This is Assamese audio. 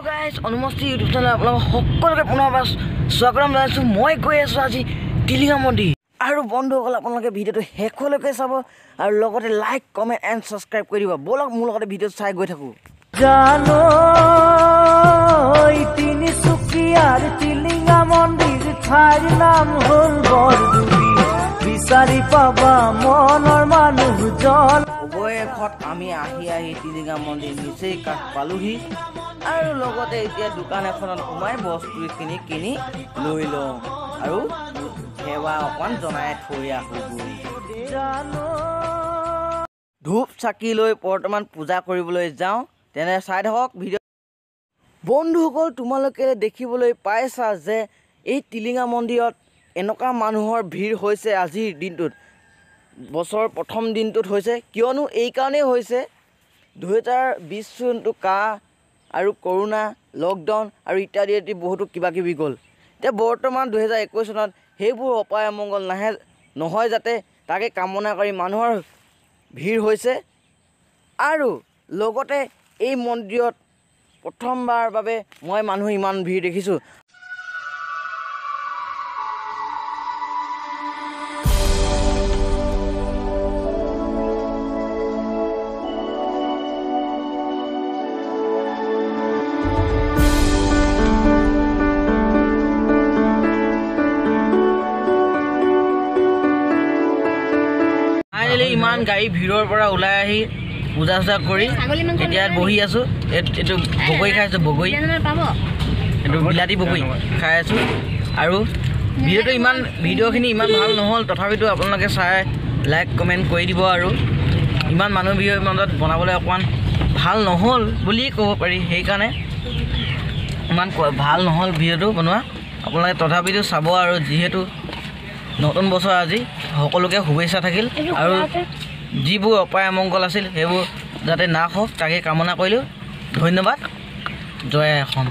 গাইজ অনুমষ্টি ইউটিউব চেনেল আপোনালোক সকলোকে পুনৰবাৰ স্বাগতম জনাইছোঁ। মই গৈ আছোঁ আজি টিলিঙা মন্দিৰ। আৰু বন্ধুসকল আপোনালোকে ভিডিঅ'টো শেষলৈকে চাব আৰু লগতে লাইক কমেণ্ট এণ্ড ছাবস্ক্ৰাইব কৰি দিব। ব'লক মোৰ লগতে ভিডিঅ'টো চাই গৈ থাকোঁ। জানো তিনিচুকীয়াৰ টিলিঙা মন্দিৰ ঠাইৰ নাম হ'ল বৰদুবি, বিচাৰি পাবা মনৰ মানুহজন। অৱশেষত আমি আহি টিলিঙা মন্দিৰ নিচেই কাষ পালোহি আৰু লগতে এতিয়া দোকান এখনত সোমাই বস্তু কিনি লৈ লওঁ আৰু সেৱা অকণমান জনাই থৈ আহোঁগৈ। ধূপ চাকি লৈ বৰ্তমান পূজা কৰিবলৈ যাওঁ। তেনে চাই থাকক ভিডিঅ'। বন্ধুসকল তোমালোকে দেখিবলৈ পাইছা যে এই টিলিঙা মন্দিৰত এনেকুৱা মানুহৰ ভিৰ হৈছে আজিৰ দিনটোত, বছৰৰ প্ৰথম দিনটোত হৈছে। কিয়নো এইকাৰণেই হৈছে 2020 চনটো কাহ আৰু কৰোণা লকডাউন আৰু ইত্যাদি বহুতো কিবাকিবি গ'ল। এতিয়া বৰ্তমান 2021 চনত সেইবোৰ অপায় অমংগল নহয় যাতে তাকে কামনা কৰি মানুহৰ ভিৰ হৈছে। আৰু লগতে এই মন্দিৰত প্ৰথমবাৰ বাবে মই মানুহ ইমান ভিৰ দেখিছোঁ। ইমান গাড়ী ভিৰৰ পৰা ওলাই আহি পূজা চূজা কৰি এতিয়া বহি আছোঁ। এইটো বগৰী খাইছোঁ, বগৰী এইটো বিলাতী বগৰী খাই আছোঁ। আৰু ভিডিঅ'খিনি ইমান ভাল নহ'ল, তথাপিতো আপোনালোকে চাই লাইক কমেণ্ট কৰি দিব। আৰু ইমান মানুহ ভিৰৰ মাজত বনাবলৈ অকণমান ভাল নহ'ল বুলিয়েই ক'ব পাৰি, সেইকাৰণে ইমান ভাল নহ'ল ভিডিঅ'টো বনোৱা। আপোনালোকে তথাপিতো চাব। আৰু যিহেতু নতুন বছৰ আজি সকলোকে শুভেচ্ছা থাকিল আৰু যিবোৰ অপায় অমংগল আছিল সেইবোৰ যাতে নাশ হওক তাকে কামনা কৰিলোঁ। ধন্যবাদ। জয় আসন।